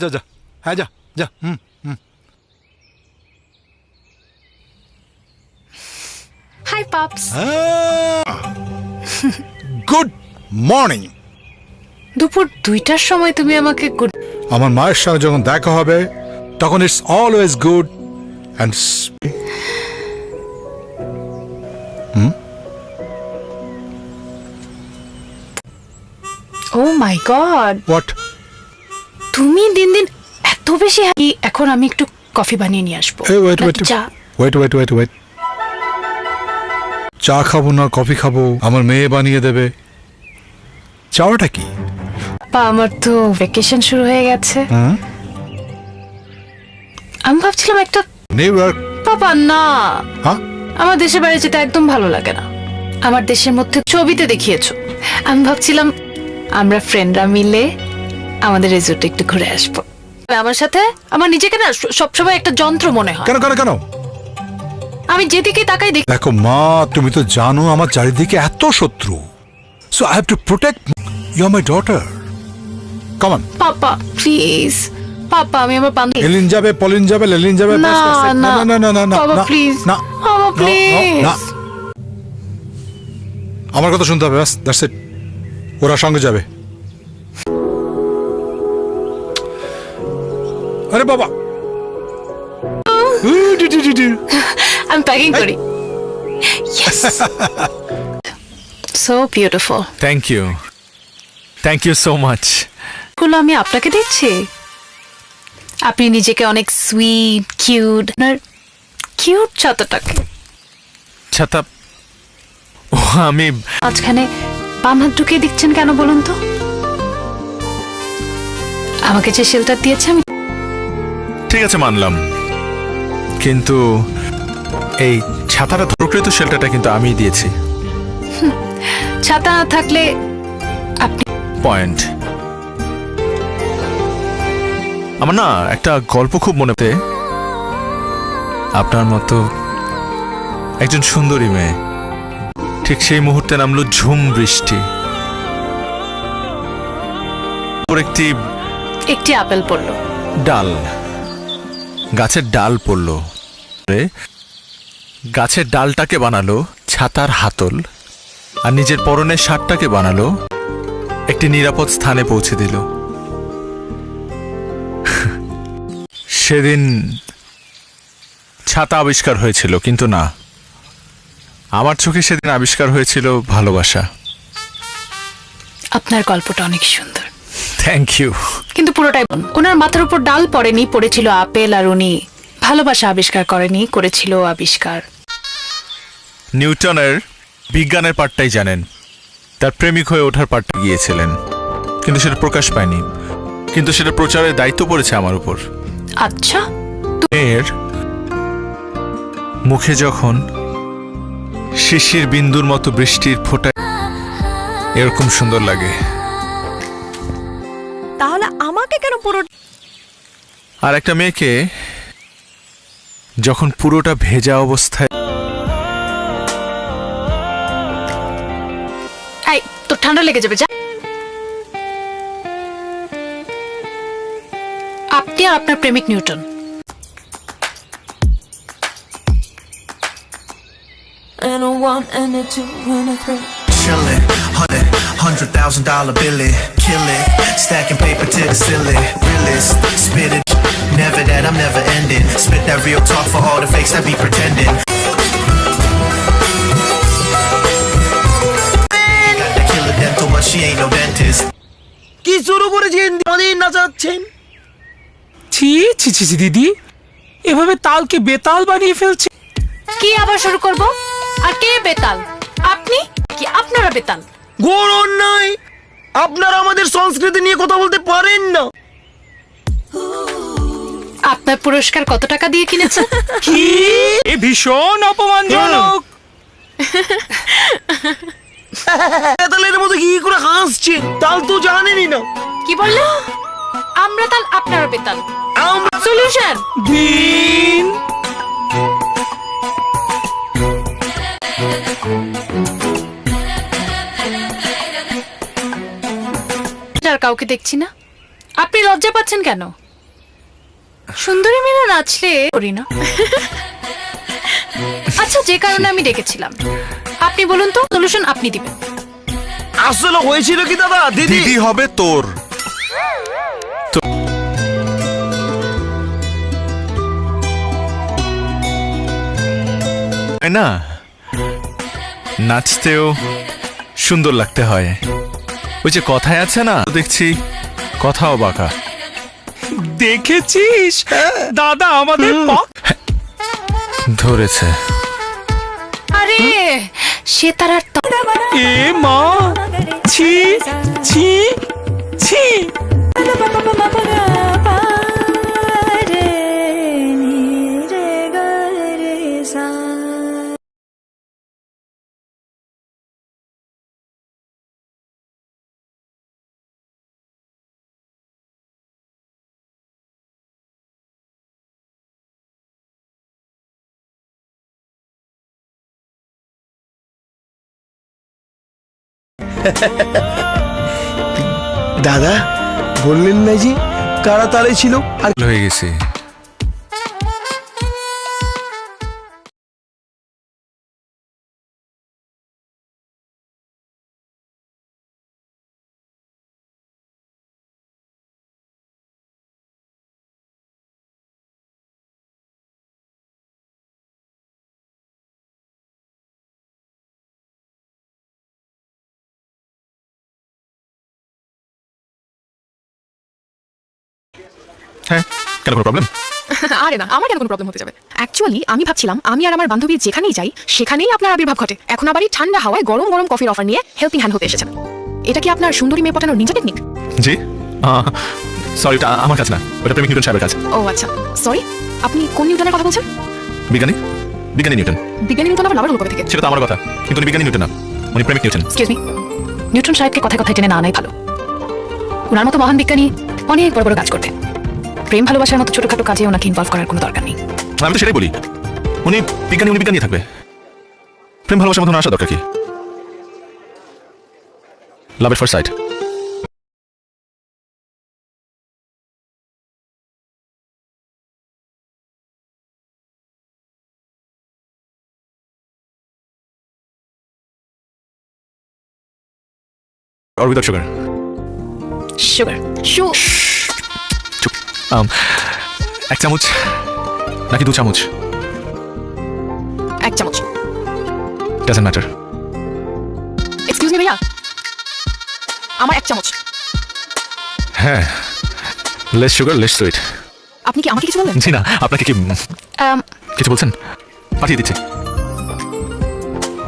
যা যা, হ্যাঁ যা যা। হাই পাপস। Good morning. দুপুর 2টার সময় তুমি আমাকে গুড। আমার মায়ের সঙ্গে যখন দেখা হবে তখন it's always good and oh my god, what? তুমি দিন দিন এত বেশি হ্যাপি। এখন আমি একটু কফি বানিয়ে নিয়ে আসবো। ওয়েট ওয়েট নাকি চা? ওয়েট ওয়েট ওয়েট ওয়েট চা খাবো না কফি খাবো, আমার মেয়ে বানিয়ে দেবে। চাওয়াটা কি? পা, আমার তো ভ্যাকেশন শুরু হয়ে গেছে। আমি ভাবছিলাম একটা। New York? পাপা না, হ্যাঁ, আমার দেশের বাইরে যেতে একদম ভালো লাগে না। আমার দেশের মধ্যে ছবিতে দেখিয়েছো। আমি ভাবছিলাম আমরা ফ্রেন্ডরা মিলে আমাদের রিসোর্টে একটু ঘুরে আসবো। আমার সাথে আমার নিজেকে না সবসময় একটা যন্ত্র মনে হয়। কেন কেন কেন? আমি যেদিকে তাকাই দেখি। দেখো মা, তুমি তো জানো আমার চারিদিকে এত শত্রু। So I have to protect you or my daughter. Come on papa please, পাপা আমি আমার বান্ধবী। এলিন যাবে, পলিন যাবে, লেলিন যাবে। না না না না না না বাবা প্লিজ, না বাবা প্লিজ। না, আমার কথা শুনতে হবে, ব্যাস দ্যাটস ইট। ওরা সঙ্গে যাবে। আরে বাবা, আমি প্যাকিং করি। Yes, so beautiful. Thank you so much. গুলো আমি আপনাকে দিচ্ছি। আপনি নিজেকে অনেক সুইট কিউট, আপনার কিউট ছাতাটাকে। ছাতা? ও আমি মাঝখানে বাম হাত ঢুকিয়ে দিচ্ছেন কেন বলুন তো? আমাকে যে শেল্টার দিয়েছে আমি। ঠিক আছে মানলাম, কিন্তু এই ছাতাটা প্রকৃত শেল্টারটা কিন্তু আমিই দিয়েছি। ছাতা না থাকলে আপনি। পয়েন্ট। আমার না একটা গল্প খুব মনে পড়ে। আপনার মতো একজন সুন্দরী মেয়ে, ঠিক সেই মুহূর্তে নামলো ঝুম বৃষ্টি। একটি আপেল পড়লো। ডাল, গাছের ডাল পড়লো। গাছের ডালটাকে বানালো ছাতার হাতল, আর নিজের পরনের শার্টটাকে বানালো একটি নিরাপদ স্থানে পৌঁছে দিল। সেদিন ছাতা আবিষ্কার হয়েছিল, কিন্তু না, আমার চোখে সেদিন আবিষ্কার হয়েছিল ভালোবাসা। আপনার গল্পটা অনেক সুন্দর। Thank you. কিন্তু পুরোটাই ওনার মাথার উপর ডাল পড়েনি, পড়েছিল আপেল। আর উনি ভালোবাসা আবিষ্কার করেনি, করেছিল আবিষ্কার। নিউটনের বিজ্ঞানের পার্টটাই জানেন, তার প্রেমিক হয়ে ওঠার পার্টটা গিয়েছিলেন, কিন্তু সেটা প্রকাশ পায়নি। কিন্তু সেটা প্রচারের দায়িত্ব পড়েছে আমার উপর। আচ্ছা, এর মুখে যখন শিশির বিন্দুর মতো বৃষ্টির ফোঁটা এরকম সুন্দর লাগে। তাহলে আমাকে কেন পুরো? আর একটা মেয়েকে যখন পুরোটা ভেজা অবস্থায়। এই তো ঠান্ডা লেগে যাবে, যা। আপনি আর আপনার প্রেমিক Newton. And a one and a two and a three. Chillin', $100,000 billy, kill it, stacking paper to the ceiling, realist, spit it, never that I'm never ending, spit that real talk for all the fakes that be pretending. Got that killer dental, but she ain't no dentist. কি শুরু করেছেন? আমাদের নাচাচ্ছেন? ছি ছি ছি ছি দিদি, এভাবে তালকে বেতাল বানিয়ে ফেলছে। কি আবার শুরু করব? আর কে বেতাল? আপনি কি আপনারা বেতাল? ঘোর অন্যায়! আপনারা আমাদের সংস্কৃতি নিয়ে কথা বলতে পারেন না। আপনার পুরস্কার কত টাকা দিয়ে কিনেছেন? কি? এ ভীষণ অপমানজনক। বেতালের মতো কি করে হাসছেন? তাল তো জানেনই না। কি বললেন? আমরা তাল, আপনারা বেতাল। আমরা সলিউশন দিন আর কাউকে দেখছি না। আপনি লজ্জা পাচ্ছেন কেন? সুন্দরী মেয়েরা নাচলে করি না। আচ্ছা, যে কারণে আমি ডেকেছিলাম, আপনি বলুন তো, সলিউশন আপনি দিবেন। আসলে হয়েছিল কি দাদা, দিদি দিদি হবে তোর। তাই না, নাচতেও সুন্দর লাগতে হয়। ওই যে কথায় আছে না, দেখছি কথাও বাঁকা। দেখেছিস দাদা আমাদের ধরেছে। আরে সে তার আর এ মা, ছি ছি ছি। দাদা বললেন না যে কারা তালে ছিল আর হয়ে গেছে। হ্যাঁ, কেন কোনো প্রবলেম? আরে না, আমার কেন কোনো প্রবলেম হতে যাবে? অ্যাকচুয়ালি আমি ভাবছিলাম আমি আর আমার বান্ধবী যেখানেই যাই সেখানেই আপনার আবির্ভাব ঘটে। এখন আবার এই ঠান্ডা হাওয়ায় গরম গরম কফির অফার নিয়ে হেল্পিং হ্যান্ড হতে এসেছেন। এটা কি আপনার সুন্দরী মেয়ে পটানোর নিনজা টেকনিক? জি, সরি, ওটা আমার কাছে না, ওটা প্রেমিক নিউটন সাহেবের কাছে। ও আচ্ছা, সরি। আপনি কোন নিউটনের কথা বলছেন? বিজ্ঞানী বিজ্ঞানী নিউটন। বিজ্ঞানী নিউটন আবার লাভার হলো কবে থেকে? সেটা তো আমার কথা, কিন্তু উনি বিজ্ঞানী নিউটন না, উনি প্রেমিক নিউটন। এক্সকিউজ মি, নিউটন সাহেবকে কথায় কথায় টেনে না আনাই ভালো। ওনার মতো মহান বিজ্ঞানী অনেক বড় বড় কাজ করতেন। প্রেম ভালোবাসার মতো ছোটখাটো কাজে ওনাকে ইনভলভ করার কোনো দরকার নেই। আমি তো সেটাই বলি, উনি বিজ্ঞানী থাকবে, প্রেম ভালোবাসার মতো না আসা দরকার কি? Love at first sight. Or without sugar? Sugar. চুপ। এক চামচ নাকি 2 চামচ? 1 চামচ। Doesn't matter. এক্সকিউজ মি ভাইয়া, আমার 1 চামচ। হ্যাঁ, লেস সুগার লেস সুইট। আপনি কি আমাকে কিছু বললেন? জি না, আপনাকে কি কিছু বলছেন? পাঠিয়ে দিচ্ছি।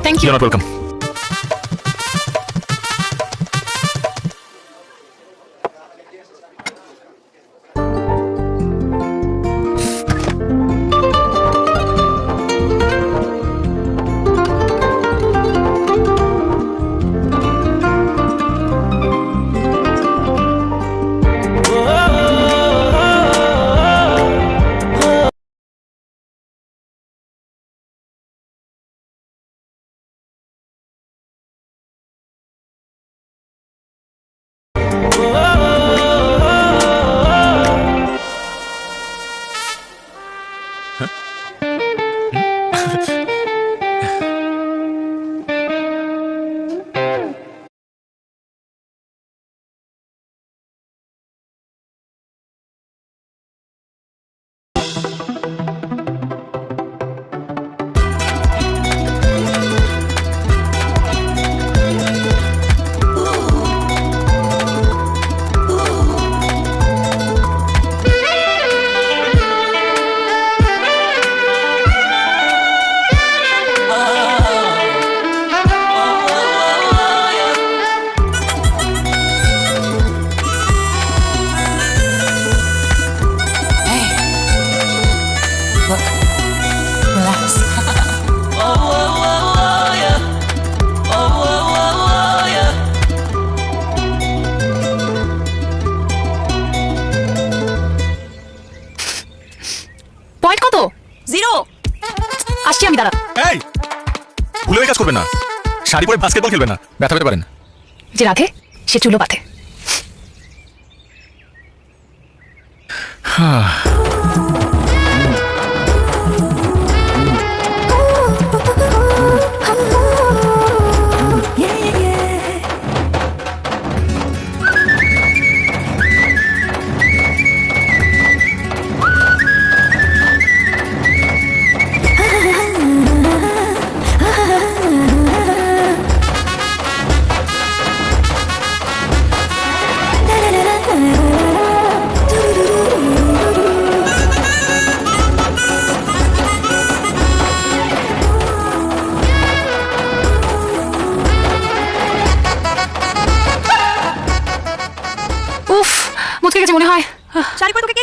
Thank you. You're not welcome. Point কত? 0। আসছি আমি, দাঁড়া। এই, ভুলে কাজ করবেন না, শাড়ি পরে বাস্কেটবল খেলবেন না, ব্যথা পেতে পারেন। যে রাধে সে চুলো পাথে।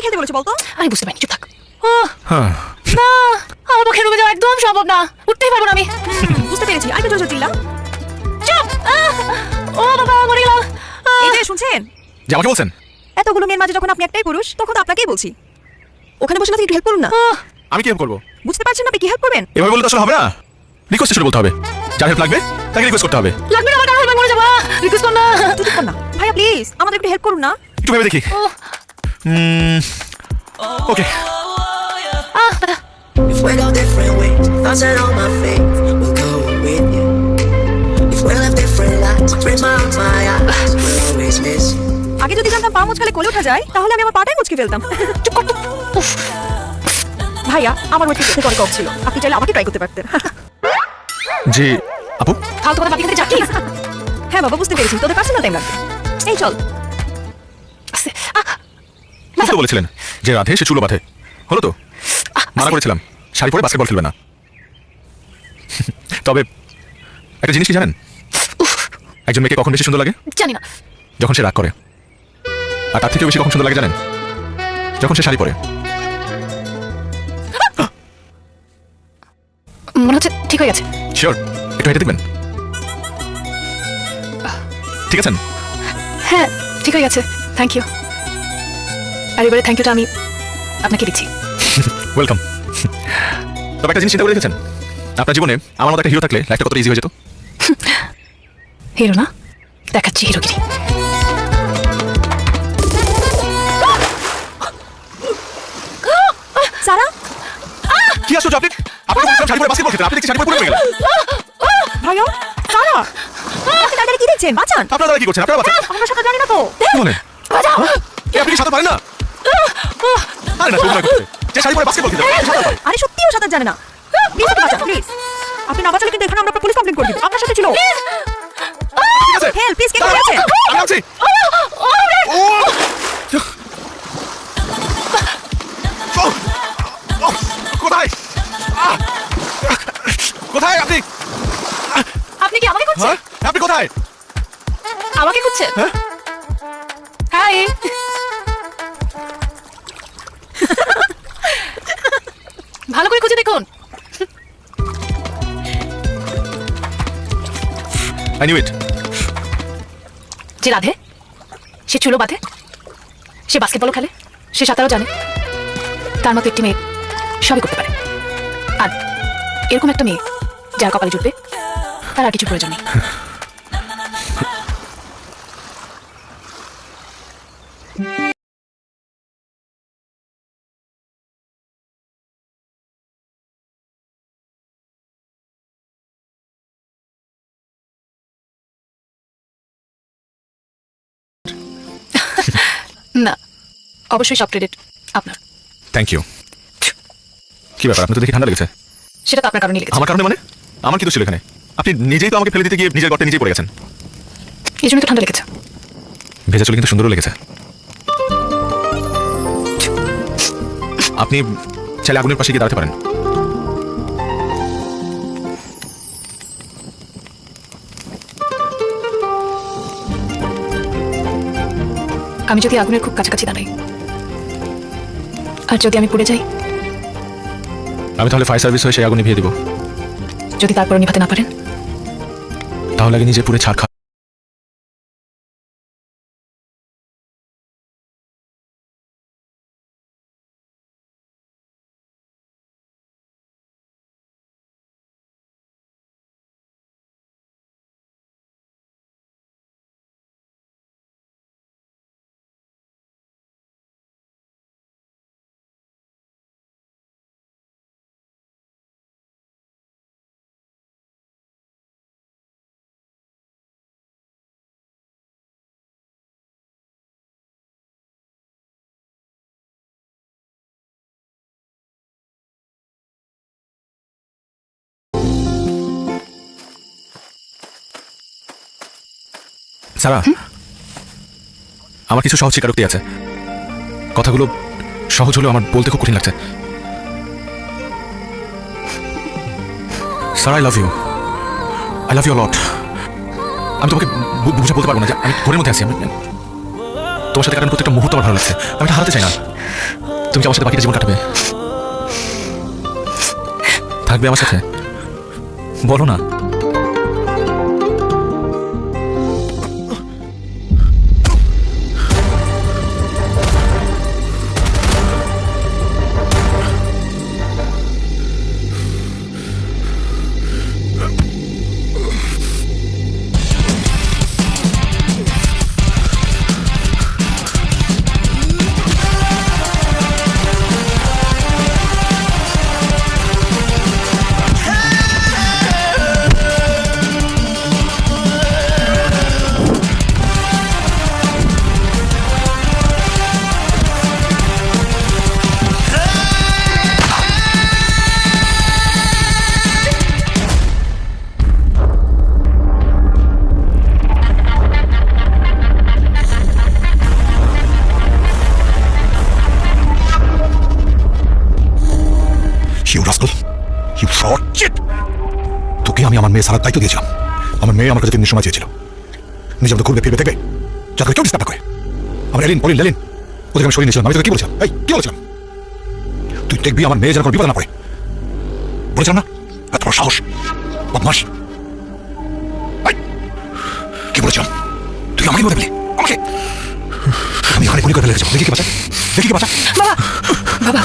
খেলতে বলেছে বলতো? আমি বুঝতে পারিনি, চুপ থাক। হ্যাঁ না, আমার পক্ষে রুমে যাওয়া একদম সম্ভব না, উঠতেই পারবো না আমি। বুঝতে পেরেছি, আরেকটু জোরে জোরে চিল্লা। চুপ! ও বাবা, মরে গেলাম। এই যে শুনছেন, যে আমাকে বলছেন? এতগুলো মেয়ের মাঝে যখন আপনি একটাই পুরুষ, তখন তো আপনাকেই বলছি। ওখানে বসে না একটু হেল্প করুন না। আমি কি হেল্প করবো? বুঝতে পারছেন না আপনি কি হেল্প করবেন? এভাবে বললে তো আসলে হবে না। রিকোয়েস্ট শুনে বলতে হবে। যার হেল্প লাগবে তাকে রিকোয়েস্ট করতে হবে। লাগবে না, আমার কারণে মরে যাবো। রিকোয়েস্ট কর না। তুই চুপ কর না ভাইয়া, প্লিজ আমাদের একটু হেল্প করুন না। একটু ভেবে দেখি। ওকে, If we go different ways, thoughts that on my face will go with you. If we live different lives, bring my eyes will always miss you. আগে যদি জানতাম পা মুচকালে কোলে ওঠা যায়, তাহলে আমি আমার পাটাই মুচকে ফেলতাম। চুপ কর তো। উফ। ভাইয়া, আমার ওয়েট দেখতে অনেক কম ছিল, আপনি চাইলে আমাকে ট্রাই করতে পারতেন। জি আপু। ফালতু কথা বাকি থেকে যা, প্লিজ। হ্যাঁ বাবা, বুঝতে পেরেছি, তোদের পার্সোনাল টাইম লাগবে। এই চল। আপনি তো বলেছিলেন যে রাধে সে চুলো বাঁধে, হলো তো? মানা করেছিলাম শাড়ি পরে বাস্কেটবল খেলবে না। তবে একটা জিনিস কি জানেন, একজন মেয়েকে কখন বেশি সুন্দর লাগে? জানি না। যখন সে রাগ করে। আর তার থেকেও বেশি কখন সুন্দর লাগে জানেন? যখন সে শাড়ি পরে। মনে হচ্ছে ঠিক হয়ে গেছে। শিওর? একটু হেঁটে দেখবেন? ঠিক আছেন? হ্যাঁ, ঠিক হয়ে গেছে, থ্যাংক ইউ। আর এবারে থ্যাংক ইউটা আমি আপনাকে দিচ্ছি। ওয়েলকাম। তবে একটা জিনিস চিন্তা করে দেখেছেন, আপনার জীবনে আমার মতো একটা হিরো থাকলে লাইফটা কতটা ইজি হয়ে যেত? হিরো না, দেখাচ্ছি হিরোগিরি। সারা, কি আসছো আপনি? আপনি বলছিলাম শাড়ি পরে বাস্কেটবল খেলতে, আপনি দেখছি শাড়ি পরে পড়ে গেলেন। ভাইয়া, সারা, আপনি দাঁড়িয়ে কি দেখছেন? বাঁচান। আপনারা কি করছেন? আপনারা বাঁচান। আমরা সাঁতার জানি না তো। কি বলেন? আপনি কি সাঁতার পারেন না? আরে না, তোমরা করতে যে শাড়ি পরে বাস্কেটবল খেলতে সাঁতার পারে। আরে সত্যিও সাঁতার জানে না। প্লিজ আপনি বাঁচান, প্লিজ। আপনি না বাঁচালে কিন্তু এখানে আমরা পুলিশ কমপ্লেইন করে দিব। আপনার সাথে ছিল। ঠিক আছে, হেল্প প্লিজ, কে কোথায় আছে? আমি আছি। ও! কোথায়? কোথায় আপনি? আপনি কি আমাকে খুঁজছেন? হ্যাঁ? আপনি কোথায়? আমাকে খুঁজছেন? হাই। ভালো করে খুঁজে দেখুন। I knew it. যে রাধে, সে চুলো বাঁধে, সে বাস্কেটবলও খেলে, সে সাঁতারও জানে, তার মতো একটি মেয়ে সবই করতে পারে। আর এরকম একটা মেয়ে যার কপালে জুটবে, তার আর কিছু প্রয়োজন নেই। না, অবশ্যই সব ক্রেডিট আপনার। Thank you. কি ব্যাপার, আপনি তো দেখি ঠান্ডা লেগেছে? সেটা তো আপনার কারণেই লেগেছে। আমার কারণে মানে? আমার কি তো ছিল এখানে? আপনি নিজেই তো আমাকে ফেলে দিতে গিয়ে নিজের গর্তে নিজেই পড়ে গেছেন। এই জন্য তো ঠান্ডা লেগেছে। ভেজা চলে কিন্তু সুন্দরও লেগেছে। আপনি চাইলে আগুনের পাশে গিয়ে দাঁড়াতে পারেন। আমি যদি আগুনের খুব কাছাকাছি দাঁড়াই, আর যদি আমি পুড়ে যাই, আমি তাহলে ফায়ার সার্ভিস হয়ে সেই আগুন নিভিয়ে দিব। যদি তারপরে নিভাতে না পারেন, তাহলে আগে নিজে পুড়ে ছাড় খা। সারা, আমার কিছু সহজ স্বীকারোক্তি আছে। কথাগুলো সহজ হলেও আমার বলতে খুব কঠিন লাগছে। Sara, I love you. I love you lot. আমি তোমাকে বুঝে বলতে পারবো না যে আমি ঘরের মধ্যে আছি। আমি তোমার সাথে কারণ প্রত্যেকটা মুহূর্ত আমার ভালো লাগছে। আমি এটা হারাতে চাই না। তুমি কি আমার সাথে বাকিটা জীবন কাটাবে? থাকবে আমার সাথে? বলো না। You rascal! You fraud! Shit! তোকে আমি আমার মেয়ে সারার দায়িত্ব দিয়েছিলাম। আমার মেয়ে আমার কাছে 3 দিন সময় চেয়েছিল। নিজে আমাদের ঘুরবে ফিরবে দেখবে, যাতে কেউ ডিস্টার্ব না করে। আমার এলিন পলিন লেলিন ওদেরকে আমি সরিয়ে নিয়েছিলাম। আমি তোকে কি বলেছিলাম? এই কি বলেছিলাম? তুই দেখবি আমার মেয়ে যেন কোনো বিপদ না পড়ে। বলেছিলাম না? এত বড় সাহস, বদমাশ! এই, কি বলেছিলাম? তুই আমাকে বলে দিলি, আমাকে! আমি এখানে গুলি করে ফেলে রেখেছি। দেখি কি বাঁচা, দেখি কি বাঁচা। বাবা বাবা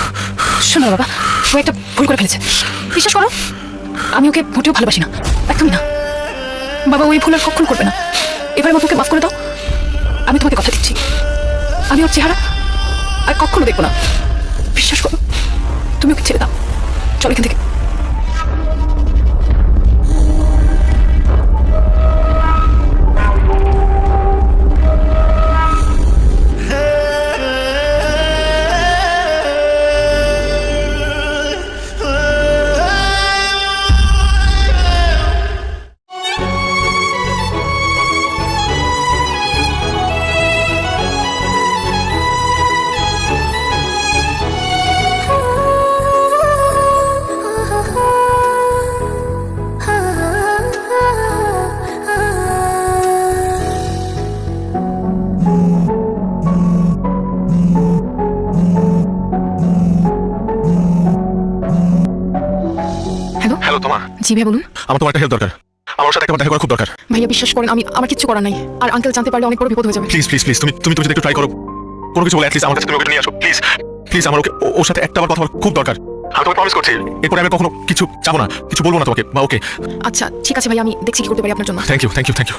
শোনো বাবা, ও একটা ভুল করে ফেলেছে। বিশ্বাস করো, আমি ওকে মোটেও ভালোবাসি না, একদমই না। বাবা ওই ভুল আর কখনো করবে না। এবারে মতো ওকে মাফ করে দাও। আমি তোমাকে কথা দিচ্ছি, আমি ওর চেহারা আর কখনো দেখবো না। বিশ্বাস করো, তুমি ওকে ছেড়ে দাও। চল এখান থেকে। হ্যালো তোমার। জি ভাই বলুন। আমার তোমার একটা হেল্প দরকার। আমার সাথে একবার দেখা করা খুব দরকার। ভাইয়া বিশ্বাস করেন, আমার কিচ্ছু করার নাই। আর আঙ্কেল জানতে পারলে অনেক বড় বিপদ হয়ে যাবে। প্লিজ প্লিজ প্লিজ তুমি যদি একটু ট্রাই করো, কোনো কিছু বলে অ্যাটলিস্ট আমার কাছে তুমি ওকে নিয়ে আসো প্লিজ। প্লিজ আমার ওর সাথে একটা বার কথা বলার খুব দরকার। আমি তোমাকে প্রমিস করছি, এরপরে আমি কখনো কিছু চাবো না, কিছু বলবো না তোমাকে। বা ওকে। আচ্ছা ঠিক আছে ভাই, আমি দেখছি কি করতে পারি আপনার জন্য। Thank you thank you thank you.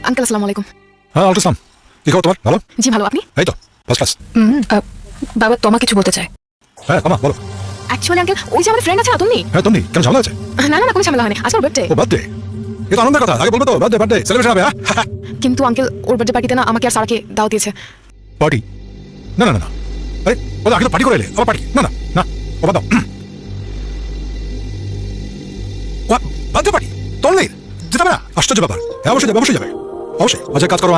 Uncle আসসালামু আলাইকুম। হ্যাঁ আলট্রাসাম, কি খবর তোমার? ভালো? জি ভালো, আপনি? এই তো ফার্স্ট ক্লাস। বাবা তোমার কিছু বলতে চায়। হ্যাঁ তোমার বলো। অ্যাকচুয়ালি আঙ্কেল ওই যে আমাদের ফ্রেন্ড আছে না তুমি? হ্যাঁ তুমি কেন ঝামেলা আছে? না না না, কোনো ঝামেলা হয়নি। আজকে ওর বার্থডে। ও বার্থডে, এ তো আনন্দের কথা। আগে বলবে তো বার্থডে বার্থডে সেলিব্রেশন হবে। হ্যাঁ কিন্তু আঙ্কেল ওর বার্থডে পার্টিতে না আমাকে আর সারাকে দাও দিয়েছে। পার্টি? না না না না, আরে ও আগে তো পার্টি করে এলে, আবার পার্টি? না না না, ও বাদ দাও। বার্থডে পার্টি তোর নেই, যেতে হবে না? আশ্চর্য ব্যাপার। হ্যাঁ অবশ্যই যাবে, অবশ্যই যাবে, অবশ্যই। আচ্ছা কাজ করো,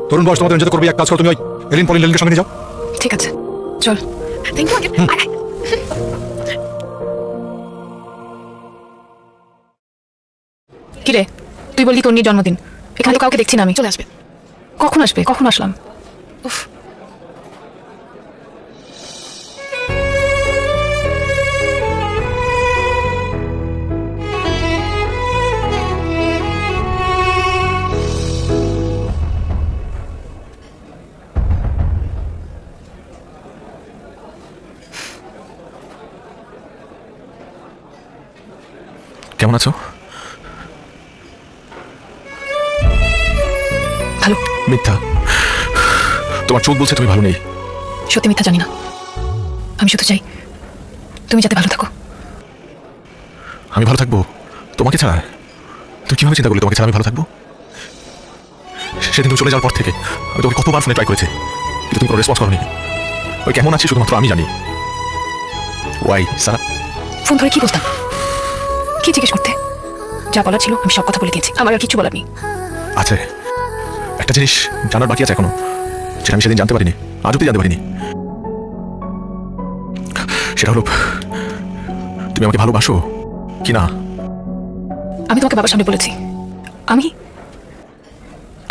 তরুণ বয়স তোমাদের যেতে করবি, এক কাজ করো তুমি ওই এলিন পলিন লেলিনকে সঙ্গে নিয়ে যাও। ঠিক আছে চল। Thank you uncle. কিরে, তুই বললি তোর নিয়ে জন্মদিন, এখানে তো কাউকে দেখছি না আমি। চলে আসবে। কখন আসবে? কখন আসলাম? উফ। কেমন আছো? ভালো। মিথ্যা, তোমার চোখ বলছে তুমি ভালো নেই। সত্যি মিথ্যা জানি না, আমি শুধু চাই তুমি যাতে ভালো থাকো। আমি ভালো থাকবো তোমাকে ছাড়া? তুমি কিভাবে চিন্তা করলে তোমাকে ছাড়া আমি ভালো থাকবো? সেদিন তুমি চলে যাওয়ার পর থেকে আমি তোমাকে কতবার ফোনে ট্রাই করেছি, কিন্তু তুমি কোনো রেসপন্স করোনি। ওই কেমন আছি শুধুমাত্র আমি জানি। ওয়াই সারা? ফোন ধরে কি বলতাম? কি জিজ্ঞেস করতে? যা বলার ছিল আমি সব কথা বলে দিয়েছি, আমার আর কিছু বলার নেই। আছে একটা জিনিস জানার বাকি আছে এখনো, যেটা আমি সেদিন জানতে পারিনি, আজ অব্দি জানতে পারিনি। সেটা হলো তুমি আমাকে ভালোবাসো কি না? আমি তোমাকে বাবার সামনে বলেছি আমি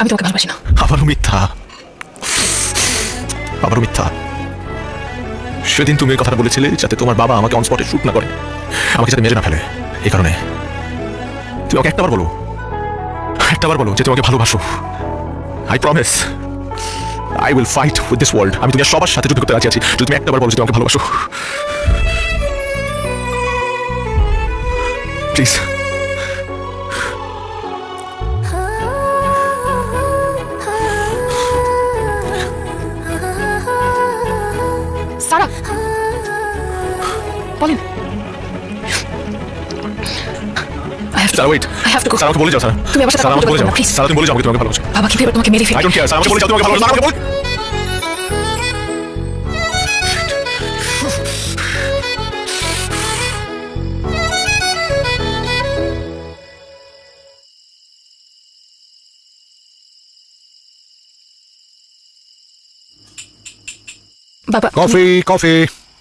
আমি তোমাকে ভালোবাসি না। আবারও মিথ্যা, আবারও মিথ্যা। সেদিন তুমি এই কথাটা বলেছিলে যাতে তোমার বাবা আমাকে অন স্পটে শুট না করে, আমাকে যাতে মেরে না ফেলে। এই কারণে তুমি আমাকে একটাবার বলো যে তোমাকে ভালোবাসো। I promise I will fight with this world. আমি দুনিয়ার সবার সাথে যুদ্ধ করতে রাজি আছি যদি তুমি একটাবার বলো যে তোমাকে ভালোবাসো। প্লিজ। সারা বলেন। Sara wait, I have to go. Sara আমাকে বলে যাও। সারা তুমি আমার সাথে সারা কথা আমাকে বলে বলতে যাও। পারো না, please. সারা তুমি বলে যাও আমাকে তোমাকে ভালোবাসো। বাবা কিন্তু এবার তোমাকে মেরে আই ফেলবে। Don't care. সারা আমাকে বলে যাও তোমাকে ভালোবাসো। সারা আমাকে বলে। বাবা কফি কফি।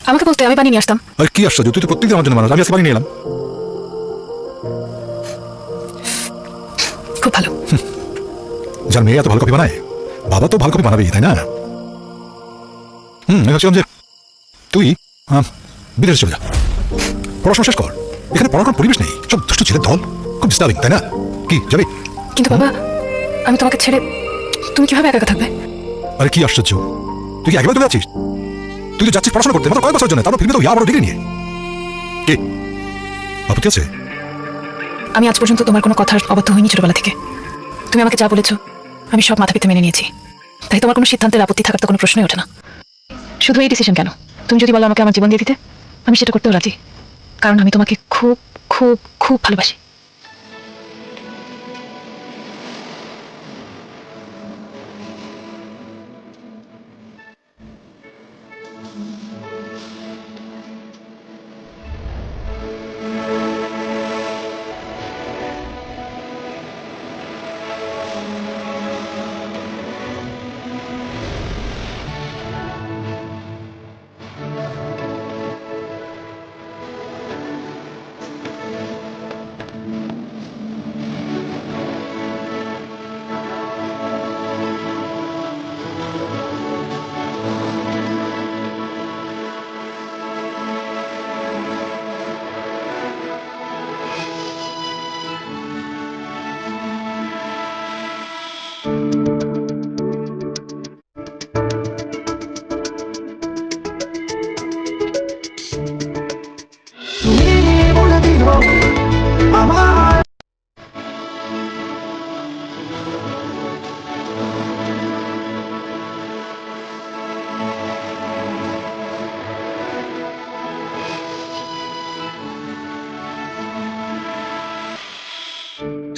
আমাকে বলতে আমি পানি নিয়ে আসতাম। আর কি আশ্চর্য, তুই তো প্রত্যেকদিন আমার জন্য মানুষ, আমি আজকে পানি নিয়ে এলাম। খুব ভালো। যার মেয়ে এত ভালো কফি বানায়, বাবা তো ভালো কফি বানাবেই, তাই না? আমি ভাবছিলাম যে তুই বিদেশে চলে যা, পড়াশোনা শেষ কর। এখানে পড়াশোনার পরিবেশ নেই, সব দুষ্ট ছেলের দল, খুব ডিস্টার্বিং, তাই না? কি যাবি? কিন্তু বাবা আমি তোমাকে ছেড়ে তুমি কিভাবে একা একা থাকবে? আরে কি আশ্চর্য, তুই কি একবার চলে যাচ্ছিস? তুই তো যাচ্ছিস পড়াশোনা করতে মাত্র কয়েক বছরের জন্য, তারপর ফিরবি তো আবার ডিগ্রি নিয়ে। কি আপত্তি আছে? আমি আজ পর্যন্ত তোমার কোনো কথার অবাধ্য হইনি ছোটবেলা থেকে। তুমি আমাকে যা বলেছো আমি সব মাথা পেতে মেনে নিয়েছি, তাই তোমার কোনো সিদ্ধান্তের আপত্তি থাকার তো কোনো প্রশ্নই ওঠে না। শুধু এই ডিসিশন কেন, তুমি যদি বলো আমাকে আমার জীবন দিয়ে দিতে, আমি সেটা করতেও রাজি, কারণ আমি তোমাকে খুব খুব খুব ভালোবাসি।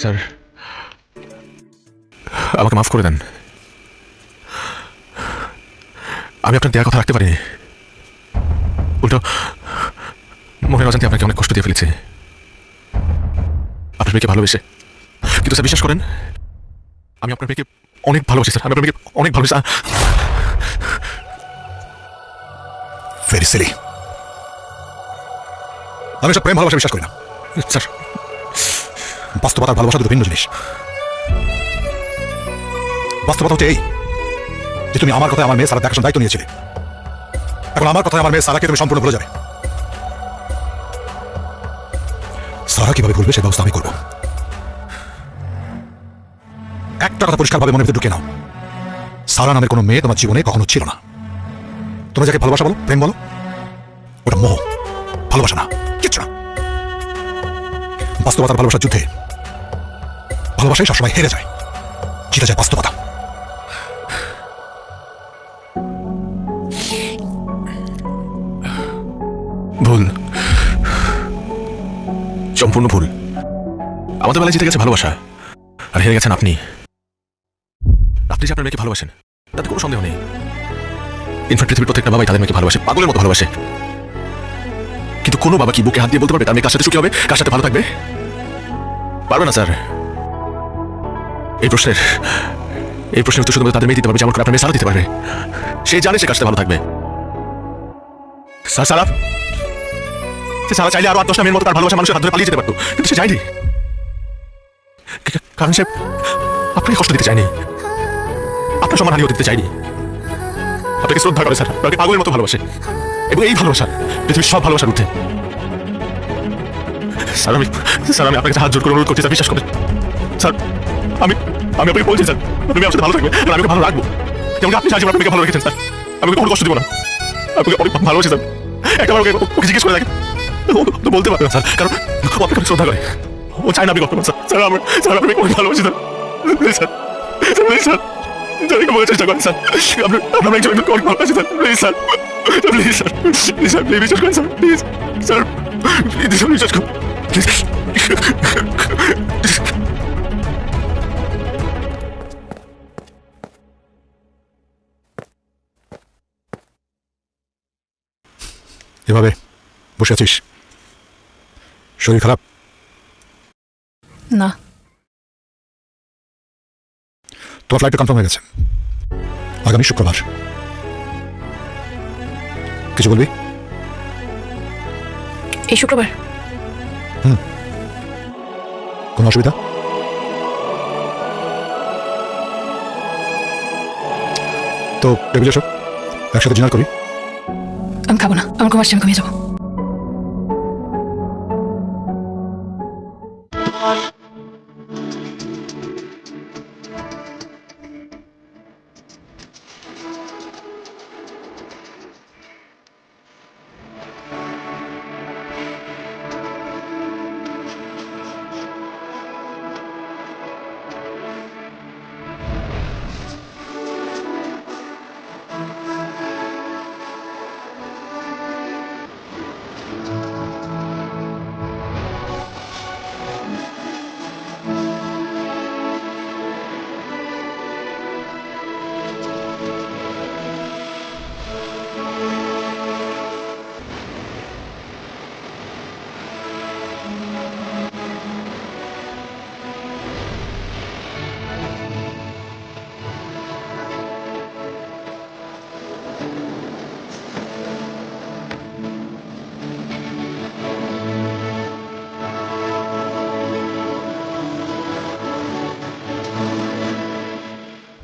স্যার আমাকে মাফ করে দেন, আমি আপনার দেওয়ার কথা রাখতে পারিনি। উল্টো মনের অজান্তে আপনাকে অনেক কষ্ট দিয়ে ফেলেছি আপনার মেয়েকে ভালোবেসে। কিন্তু স্যার বিশ্বাস করেন আমি আপনার মেয়েকে অনেক ভালোবাসি স্যার, আমি আপনার মেয়েকে অনেক ভালোবাসি। Very silly. আমি সব প্রেম ভালোবাসা বিশ্বাস করি না স্যার। বাস্তবতার ভালোবাসা দুটো ভিন্ন জিনিস। বাস্তবতা হচ্ছে এই যে তুমি আমার কথায় আমার মেয়ে সারা দেখাশোনার দায়িত্ব নিয়েছিলে, এখন আমার কথায় আমার মেয়ে সারাকে তুমি সম্পূর্ণ ভুলে যাবে। সারা কিভাবে ভুলবে সে ব্যবস্থা আমি করবো। একটা কথা পরিষ্কারভাবে মনের ভিতরে ঢুকে নাও, সারা নামের কোনো মেয়ে তোমার জীবনে কখনো ছিল না। তুমি যাকে ভালোবাসা বলো, প্রেম বলো, ওটা মোহ, ভালোবাসা না, কিচ্ছু না। বাস্তবতার ভালোবাসার যুদ্ধে ভালোবাসাই সবসময় হেরে যায়, জিতে যায় বাস্তবতা। ভুল, সম্পূর্ণ ভুল। আমাদের বেলায় জিতে গেছে ভালোবাসা, আর হেরে গেছেন আপনি। আপনি যে আপনার মেয়েকে ভালোবাসেন তাতে কোনো সন্দেহ নেই। ইনফ্যাক্ট পৃথিবীর প্রত্যেকটা বাবাই তাদের মেয়েকে ভালোবাসে, পাগলের মতো ভালোবাসে। কিন্তু কোনো বাবা কি বুকে হাত দিয়ে বলতে পারবে তার মেয়ে কার সাথে সুখী হবে, কার সাথে ভালো থাকবে? পারবে না স্যার। এই প্রশ্নের উত্তর শুধুমাত্র তাদের মেয়ে দিতে পারবে, যেমন করে আপনার মেয়ে সারা দিতে পারবে। সে জানে সে কার সাথে ভালো থাকবে। স্যার সারা চাইলে আরো 8-10টা মেয়ের মতো তার ভালোবাসা মানুষের হাত ধরে পালিয়ে যেতে পারতো, কিন্তু সে যায়নি। কারণ সে আপনাকে কষ্ট দিতে চায়নি। আপনার সম্মান হারিয়ে দিতে চাইনি। আপনাকে শ্রদ্ধা করে স্যার, আপনাকে পাগলের মতো ভালোবাসে, এবং এই ভালোবাসা পৃথিবীর সব ভালোবাসার ঊর্ধ্বে। স্যার আমি আপনার কাছে হাত জোর করে অনুরোধ করছি স্যার, বিশ্বাস করেন স্যার। আমি আপনাকে বলছি স্যার, তুমি আমার সাথে ভালো থাকবে, আমি আপনাকে ভালো রাখবো, যেমন আপনি সাহায্য আপনাকে ভালো রেখেছেন স্যার। আমি কোনো কষ্ট দেবো না, আপনাকে অনেক ভালোবাসি স্যার। একবার ওকে জিজ্ঞেস করে দেখেন, ও তো বলতে পারবে না স্যার, কারণ ও আপনাকে শ্রদ্ধা করে, ও চায় না আপনি কষ্ট পান স্যার। স্যার আপনাকে অনেক ভালোবাসি sir, please sir, please sir, বোঝার চেষ্টা করেন স্যার। আপনার একজন অনেক ভালোবাসি sir, please sir, please sir, please sir, please বিশ্বাস করেন স্যার, প্লিজ স্যার, প্লিজ বিশ্বাস করুন প্লিজ। এভাবে বসে আছিস, শরীর খারাপ? না, তোমার ফ্লাইটটা কনফার্ম হয়ে গেছে, আগামী শুক্রবার। কিছু বলবি? এই শুক্রবার? কোনো অসুবিধা? তো টেবিলে এসো, একসাথে ডিনার করি। আমি খাবো না, আমার ঘুম আসছে, আমি ঘুমিয়ে যাবো।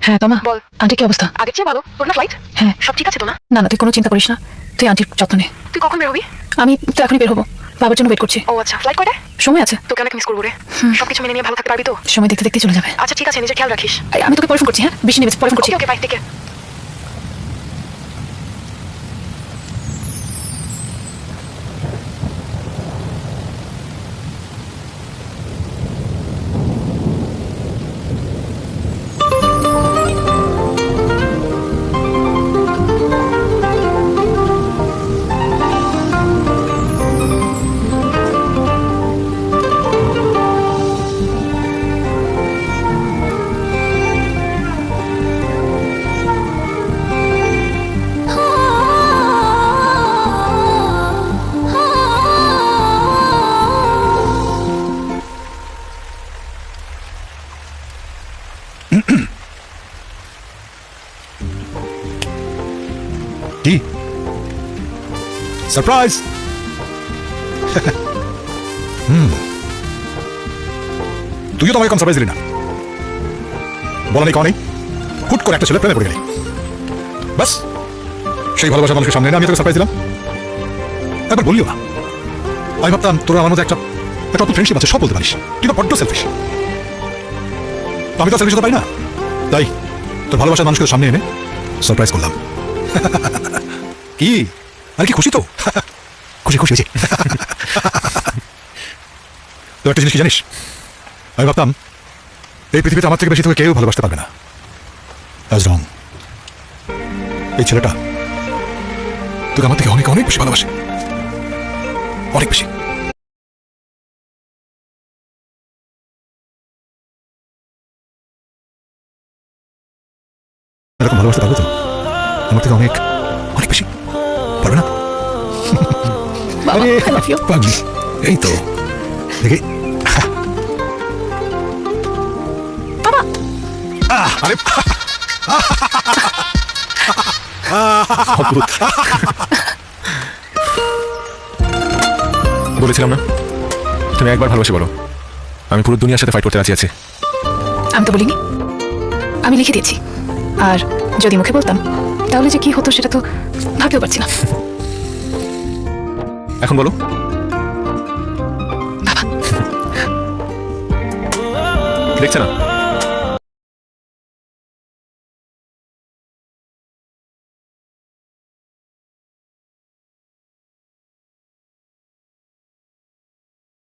হ্যাঁ তোমা বল, আন্টি কি অবস্থা? আগের চেয়ে ভালো, তোর না ফ্লাইট? হ্যাঁ, সব ঠিক আছে তো না? না না, তুই কোনো চিন্তা করিস না, তুই আন্টির যত্ন নে। তুই কখন বেরোবি? আমি তো এখনই বের হবো, বাবার জন্য ওয়েট করছি। ও আচ্ছা, ফ্লাইট কয়টায়? সময় আছে, তোকে অনেক মিস করবো রে। সবকিছু মেনে নিয়ে ভালো থাকতে পারবি তো? সময় দেখতে দেখতে চলে যাবে। আচ্ছা ঠিক আছে, নিজের খেয়াল রাখিস। আমি তোকে পরে ফোন করছি। হ্যাঁ, বেশি নেবে, পরে ফোন করছি। ওকে, বাই, টেক কেয়ার। কি সারপ্রাইজ! তুইও তো আমাকে কম সারপ্রাইজ দিলি না, বলা নেই, নেই, হুট করে একটা ছেলে প্রেমে পড়ে গেলি, বাস সেই ভালোবাসার মানুষের সামনে আমি তোকে সারপ্রাইজ দিলাম। একবার বলিও না। আমি ভাবতাম তোর আমার মধ্যে একটা অদ্ভুত ফ্রেন্ডশিপ আছে, সব বলতে পারিস, তুই তো বড্ড সেলফিশ। আমি তো সেলফিশ হতে পারি না, তাই তোর ভালোবাসার মানুষকে সামনে এনে সারপ্রাইজ করলাম। কি আর কি খুশি তো? খুশি খুশি হয়েছি। তো একটা জিনিস কি জানিস, আমি ভাবতাম এই পৃথিবীতে আমার থেকে বেশি তোকে কেউ ভালোবাসতে পারবে না। আজ রং, এই ছেলেটা তোকে আমার থেকে অনেক অনেক বেশি ভালোবাসে, অনেক বেশি। এরকম ভালোবাসতে পারবে তো আমার থেকে অনেক অনেক বেশি? পারবে না? পাগলি, এই তো দেখি। আরে বলেছিলাম না, তুমি একবার ভালোবাসি বলো, আমি পুরো দুনিয়ার সাথে ফাইট করতে রাজি আছি। আমি তো বলিনি, আমি লিখে দিয়েছি। আর যদি মুখে বলতাম তাহলে যে কি হতো সেটা তো ভাবতেও পারছি না। এখন বলো। বাবা দেখছে না